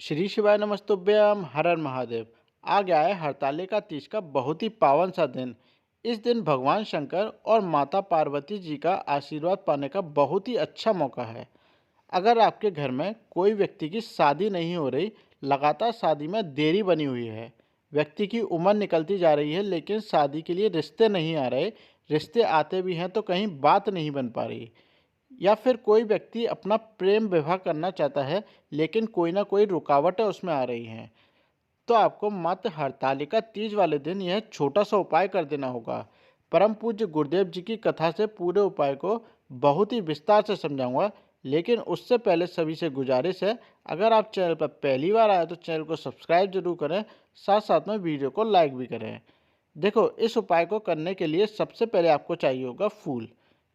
श्री शिवाय नमस्तुभ्यम हर हर महादेव। आ गया है हरतालिका तीज का बहुत ही पावन सा दिन। इस दिन भगवान शंकर और माता पार्वती जी का आशीर्वाद पाने का बहुत ही अच्छा मौका है। अगर आपके घर में कोई व्यक्ति की शादी नहीं हो रही, लगातार शादी में देरी बनी हुई है, व्यक्ति की उम्र निकलती जा रही है लेकिन शादी के लिए रिश्ते नहीं आ रहे, रिश्ते आते भी हैं तो कहीं बात नहीं बन पा रही, या फिर कोई व्यक्ति अपना प्रेम विवाह करना चाहता है लेकिन कोई ना कोई रुकावटें उसमें आ रही हैं, तो आपको मात्र हरतालिका तीज वाले दिन यह छोटा सा उपाय कर देना होगा। परम पूज्य गुरुदेव जी की कथा से पूरे उपाय को बहुत ही विस्तार से समझाऊंगा, लेकिन उससे पहले सभी से गुजारिश है, अगर आप चैनल पर पहली बार आए तो चैनल को सब्सक्राइब जरूर करें, साथ साथ में वीडियो को लाइक भी करें। देखो, इस उपाय को करने के लिए सबसे पहले आपको चाहिए होगा फूल।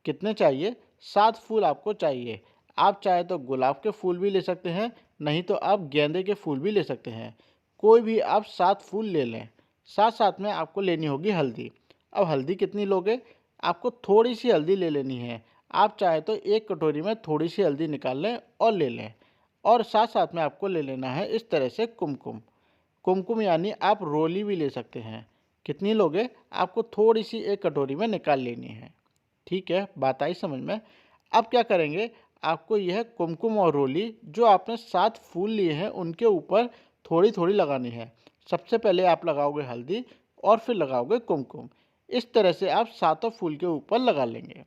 कितने चाहिए? 7 फूल आपको चाहिए। आप चाहे तो गुलाब के फूल भी ले सकते हैं, नहीं तो आप गेंदे के फूल भी ले सकते हैं। कोई भी आप 7 फूल ले लें। साथ साथ में आपको लेनी होगी हल्दी। अब हल्दी कितनी लोगे? आपको थोड़ी सी हल्दी ले लेनी है। आप चाहे तो एक कटोरी में थोड़ी सी हल्दी निकाल लें और ले लें। और साथ साथ में आपको ले लेना है इस तरह से कुमकुम। कुमकुम यानी आप रोली भी ले सकते हैं। कितनी लोगे? आपको थोड़ी सी एक कटोरी में निकाल लेनी है। ठीक है, बात आई समझ में। अब क्या करेंगे, आपको यह कुमकुम और रोली जो आपने 7 फूल लिए हैं उनके ऊपर थोड़ी थोड़ी लगानी है। सबसे पहले आप लगाओगे हल्दी और फिर लगाओगे कुमकुम। इस तरह से आप सातों फूल के ऊपर लगा लेंगे।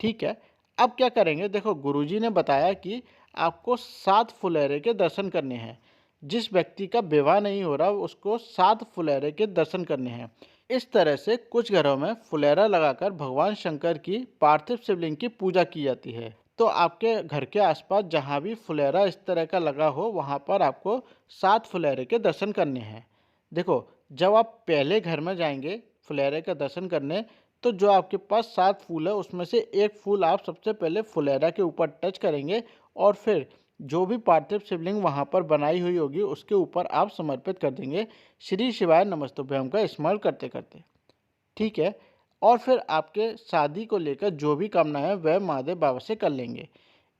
ठीक है। अब क्या करेंगे, देखो गुरुजी ने बताया कि आपको 7 फुलहरे के दर्शन करने हैं। जिस व्यक्ति का विवाह नहीं हो रहा उसको 7 फुलहरे के दर्शन करने हैं। इस तरह से कुछ घरों में फुलेरा लगाकर भगवान शंकर की पार्थिव शिवलिंग की पूजा की जाती है। तो आपके घर के आसपास जहाँ भी फुलेरा इस तरह का लगा हो वहाँ पर आपको 7 फुलेरे के दर्शन करने हैं। देखो, जब आप पहले घर में जाएंगे फुलेरे का दर्शन करने, तो जो आपके पास 7 फूल है उसमें से एक फूल आप सबसे पहले फुलेरा के ऊपर टच करेंगे और फिर जो भी पार्थिव शिवलिंग वहाँ पर बनाई हुई होगी उसके ऊपर आप समर्पित कर देंगे, श्री शिवाय नमस्तुभ्यम का स्मरण करते करते। ठीक है। और फिर आपके शादी को लेकर जो भी कामना है वह महादेव बाबा से कर लेंगे।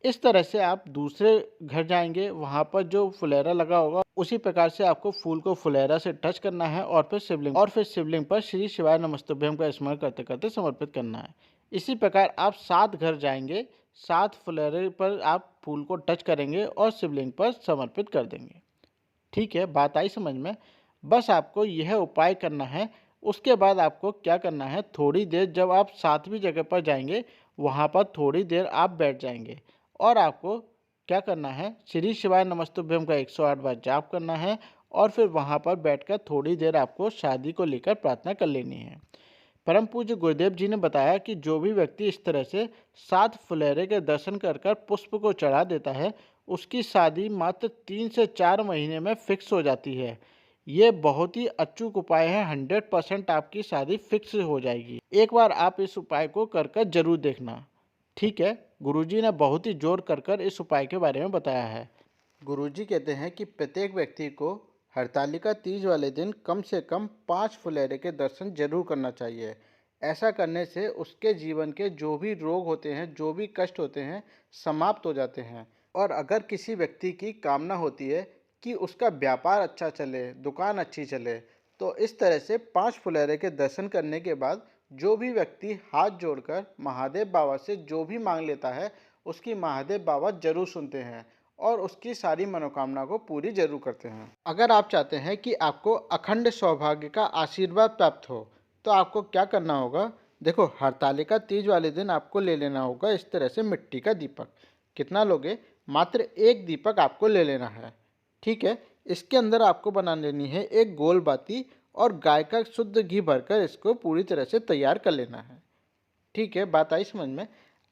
इस तरह से आप दूसरे घर जाएंगे, वहाँ पर जो फुलेरा लगा होगा उसी प्रकार से आपको फूल को फुलेरा से टच करना है और फिर शिवलिंग पर श्री शिवाय नमस्तुभ्यम का स्मरण करते करते समर्पित करना है। इसी प्रकार आप 7 घर जाएंगे, 7 फुलेरे पर आप फूल को टच करेंगे और शिवलिंग पर समर्पित कर देंगे। ठीक है, बात आई समझ में। बस आपको यह उपाय करना है। उसके बाद आपको क्या करना है, थोड़ी देर जब आप 7वीं जगह पर जाएंगे वहाँ पर थोड़ी देर आप बैठ जाएंगे और आपको क्या करना है, श्री शिवाय नमस्तुभ्यम का 108 बार जाप करना है और फिर वहाँ पर बैठकर थोड़ी देर आपको शादी को लेकर प्रार्थना कर लेनी है। परम पूज्य गुरुदेव जी ने बताया कि जो भी व्यक्ति इस तरह से 7 फुलहरे के दर्शन कर कर पुष्प को चढ़ा देता है उसकी शादी मात्र 3 से 4 महीने में फिक्स हो जाती है। ये बहुत ही अचूक उपाय है, 100% आपकी शादी फिक्स हो जाएगी। एक बार आप इस उपाय को कर कर जरूर देखना। ठीक है। गुरुजी ने बहुत ही जोर कर कर इस उपाय के बारे में बताया है। गुरुजी कहते हैं कि प्रत्येक व्यक्ति को हरतालिका तीज वाले दिन कम से कम 5 फुलहरे के दर्शन जरूर करना चाहिए। ऐसा करने से उसके जीवन के जो भी रोग होते हैं, जो भी कष्ट होते हैं, समाप्त हो जाते हैं। और अगर किसी व्यक्ति की कामना होती है कि उसका व्यापार अच्छा चले, दुकान अच्छी चले, तो इस तरह से 5 फुलहरे के दर्शन करने के बाद जो भी व्यक्ति हाथ जोड़कर महादेव बाबा से जो भी मांग लेता है उसकी महादेव बाबा जरूर सुनते हैं और उसकी सारी मनोकामना को पूरी जरूर करते हैं। अगर आप चाहते हैं कि आपको अखंड सौभाग्य का आशीर्वाद प्राप्त हो तो आपको क्या करना होगा, देखो हरतालिका तीज वाले दिन आपको ले लेना होगा इस तरह से मिट्टी का दीपक। कितना लोगे? मात्र एक दीपक आपको ले लेना है। ठीक है। इसके अंदर आपको बना लेनी है एक गोल बाती और गाय का शुद्ध घी भरकर इसको पूरी तरह से तैयार कर लेना है। ठीक है, बात आई समझ में।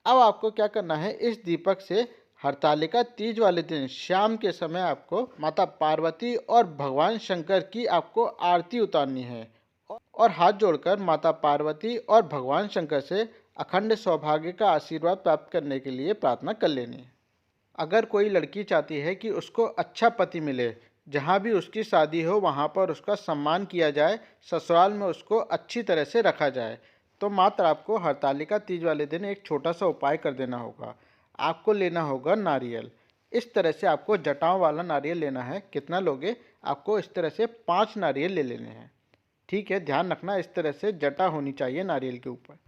अब आपको क्या करना है, इस दीपक से हरतालिका तीज वाले दिन शाम के समय आपको माता पार्वती और भगवान शंकर की आपको आरती उतारनी है और हाथ जोड़कर माता पार्वती और भगवान शंकर से अखंड सौभाग्य का आशीर्वाद प्राप्त करने के लिए प्रार्थना कर लेनी है। अगर कोई लड़की चाहती है कि उसको अच्छा पति मिले, जहाँ भी उसकी शादी हो वहाँ पर उसका सम्मान किया जाए, ससुराल में उसको अच्छी तरह से रखा जाए, तो मात्र आपको हरतालिका तीज वाले दिन एक छोटा सा उपाय कर देना होगा। आपको लेना होगा नारियल। इस तरह से आपको जटाओं वाला नारियल लेना है। कितना लोगे? आपको इस तरह से 5 नारियल ले लेने हैं। ठीक है, ध्यान रखना इस तरह से जटा होनी चाहिए नारियल के ऊपर।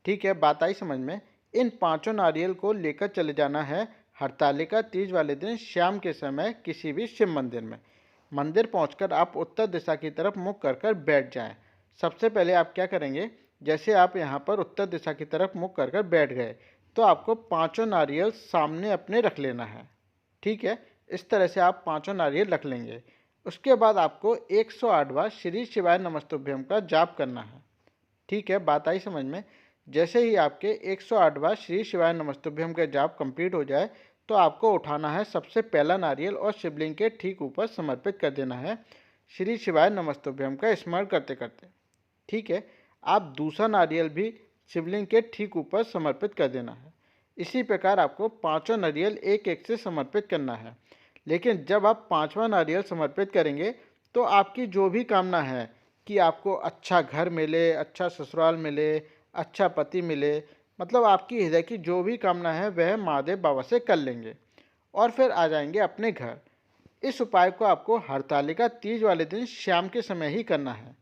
ठीक है, बात आई समझ में। इन 5 नारियल को लेकर चले जाना है हरतालिका तीज वाले दिन शाम के समय किसी भी शिव मंदिर में। मंदिर पहुंचकर आप उत्तर दिशा की तरफ मुख कर कर बैठ जाएं। सबसे पहले आप क्या करेंगे, जैसे आप यहाँ पर उत्तर दिशा की तरफ मुख कर कर बैठ गए तो आपको 5 नारियल सामने अपने रख लेना है। ठीक है, इस तरह से आप 5 नारियल रख लेंगे। उसके बाद आपको 108 बार श्री शिवाय नमस्तुभ्यम का जाप करना है। ठीक है, बात आई समझ में। जैसे ही आपके 108 बार श्री शिवाय नमस्तुभ्यम का जाप कंप्लीट हो जाए तो आपको उठाना है सबसे पहला नारियल और शिवलिंग के ठीक ऊपर समर्पित कर देना है श्री शिवाय नमस्तुभ्यम का स्मरण करते करते। ठीक है, आप दूसरा नारियल भी शिवलिंग के ठीक ऊपर समर्पित कर देना है। इसी प्रकार आपको 5 नारियल एक एक से समर्पित करना है। लेकिन जब आप 5वां नारियल समर्पित करेंगे तो आपकी जो भी कामना है कि आपको अच्छा घर मिले, अच्छा ससुराल मिले, अच्छा पति मिले, मतलब आपकी हृदय की जो भी कामना है वह महादेव बाबा से कर लेंगे और फिर आ जाएंगे अपने घर। इस उपाय को आपको हरतालिका तीज वाले दिन शाम के समय ही करना है।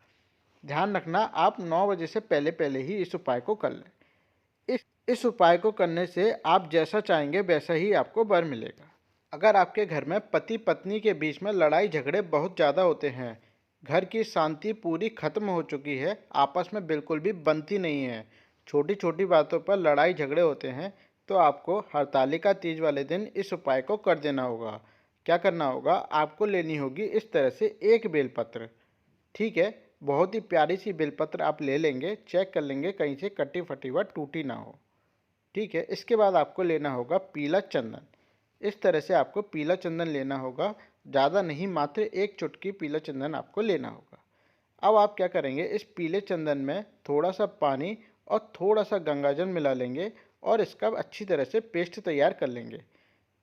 ध्यान रखना आप 9 बजे से पहले पहले ही इस उपाय को कर लें। इस उपाय को करने से आप जैसा चाहेंगे वैसा ही आपको वर मिलेगा। अगर आपके घर में पति पत्नी के बीच में लड़ाई झगड़े बहुत ज़्यादा होते हैं, घर की शांति पूरी खत्म हो चुकी है, आपस में बिल्कुल भी बनती नहीं है, छोटी छोटी बातों पर लड़ाई झगड़े होते हैं, तो आपको हरतालिका तीज वाले दिन इस उपाय को कर देना होगा। क्या करना होगा, आपको लेनी होगी इस तरह से एक बेलपत्र। ठीक है, बहुत ही प्यारी सी बेलपत्र आप ले लेंगे, चेक कर लेंगे कहीं से कटी फटी व टूटी ना हो। ठीक है, इसके बाद आपको लेना होगा पीला चंदन। इस तरह से आपको पीला चंदन लेना होगा, ज़्यादा नहीं, मात्र एक चुटकी पीला चंदन आपको लेना होगा। अब आप क्या करेंगे, इस पीले चंदन में थोड़ा सा पानी और थोड़ा सा गंगाजल मिला लेंगे और इसका अच्छी तरह से पेस्ट तैयार कर लेंगे।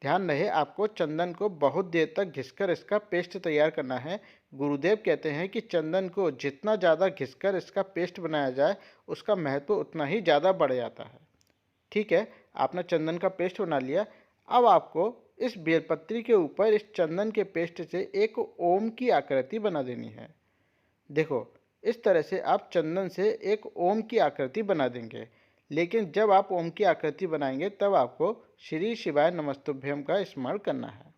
ध्यान रहे आपको चंदन को बहुत देर तक घिसकर इसका पेस्ट तैयार करना है। गुरुदेव कहते हैं कि चंदन को जितना ज़्यादा घिसकर इसका पेस्ट बनाया जाए उसका महत्व उतना ही ज़्यादा बढ़ जाता है। ठीक है, आपने चंदन का पेस्ट बना लिया। अब आपको इस बेलपत्री के ऊपर इस चंदन के पेस्ट से एक ओम की आकृति बना देनी है। देखो, इस तरह से आप चंदन से एक ओम की आकृति बना देंगे। लेकिन जब आप ओम की आकृति बनाएंगे तब आपको श्री शिवाय नमस्तुभ्यम का स्मरण करना है।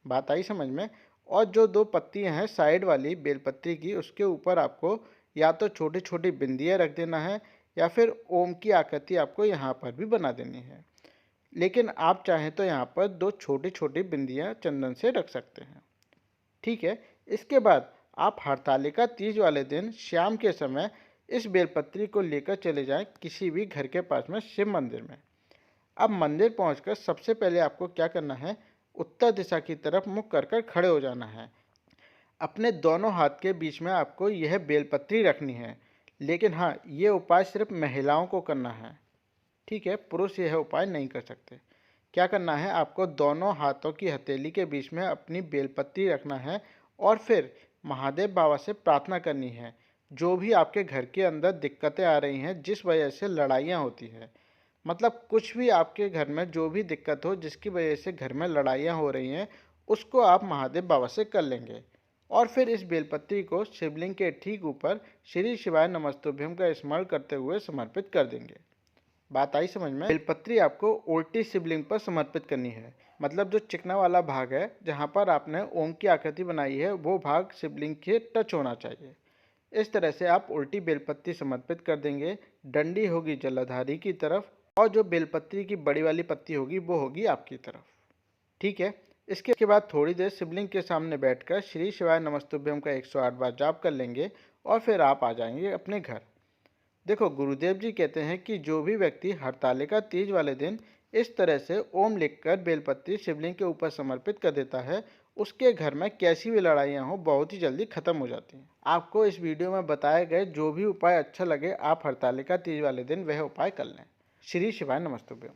बात आई समझ में। और जो 2 पत्तियां हैं साइड वाली बेलपत्री की, उसके ऊपर आपको या तो छोटी छोटी बिंदियां रख देना है या फिर ओम की आकृति आपको यहाँ पर भी बना देनी है। लेकिन आप चाहें तो यहाँ पर 2 छोटी छोटी बिंदियाँ चंदन से रख सकते हैं। ठीक है, इसके बाद आप हरतालिका तीज वाले दिन शाम के समय इस बेलपत्री को लेकर चले जाएं किसी भी घर के पास में शिव मंदिर में। अब मंदिर पहुंचकर सबसे पहले आपको क्या करना है, उत्तर दिशा की तरफ मुख कर कर खड़े हो जाना है। अपने दोनों हाथ के बीच में आपको यह बेलपत्री रखनी है। लेकिन हाँ, ये उपाय सिर्फ महिलाओं को करना है। ठीक है, पुरुष यह उपाय नहीं कर सकते। क्या करना है, आपको दोनों हाथों की हथेली के बीच में अपनी बेलपत्री रखना है और फिर महादेव बाबा से प्रार्थना करनी है। जो भी आपके घर के अंदर दिक्कतें आ रही हैं, जिस वजह से लड़ाइयाँ होती हैं, मतलब कुछ भी आपके घर में जो भी दिक्कत हो जिसकी वजह से घर में लड़ाइयाँ हो रही हैं, उसको आप महादेव बाबा से कर लेंगे और फिर इस बेलपत्री को शिवलिंग के ठीक ऊपर श्री शिवाय नमस्तुभ्यम का स्मरण करते हुए समर्पित कर देंगे। बात आई समझ में। बेलपत्री आपको उल्टी शिवलिंग पर समर्पित करनी है, मतलब जो चिकना वाला भाग है जहाँ पर आपने ओम की आकृति बनाई है वो भाग शिवलिंग के टच होना चाहिए। इस तरह से आप उल्टी बेलपत्री समर्पित कर देंगे। डंडी होगी जलाधारी की तरफ और जो बेलपत्री की बड़ी वाली पत्ती होगी वो होगी आपकी तरफ। ठीक है, इसके बाद थोड़ी देर शिवलिंग के सामने बैठकर श्री शिवाय नमस्तुभ्यम का 108 बार जाप कर लेंगे और फिर आप आ जाएंगे अपने घर। देखो, गुरुदेव जी कहते हैं कि जो भी व्यक्ति हरतालिका तीज वाले दिन इस तरह से ओम लिखकर बेलपत्री शिवलिंग के ऊपर समर्पित कर देता है, उसके घर में कैसी भी लड़ाइयाँ हो बहुत ही जल्दी खत्म हो जाती हैं। आपको इस वीडियो में बताए गए जो भी उपाय अच्छा लगे आप हरतालिका तीज वाले दिन वह उपाय कर लें। श्री शिवाय नमस्तुभ्यम।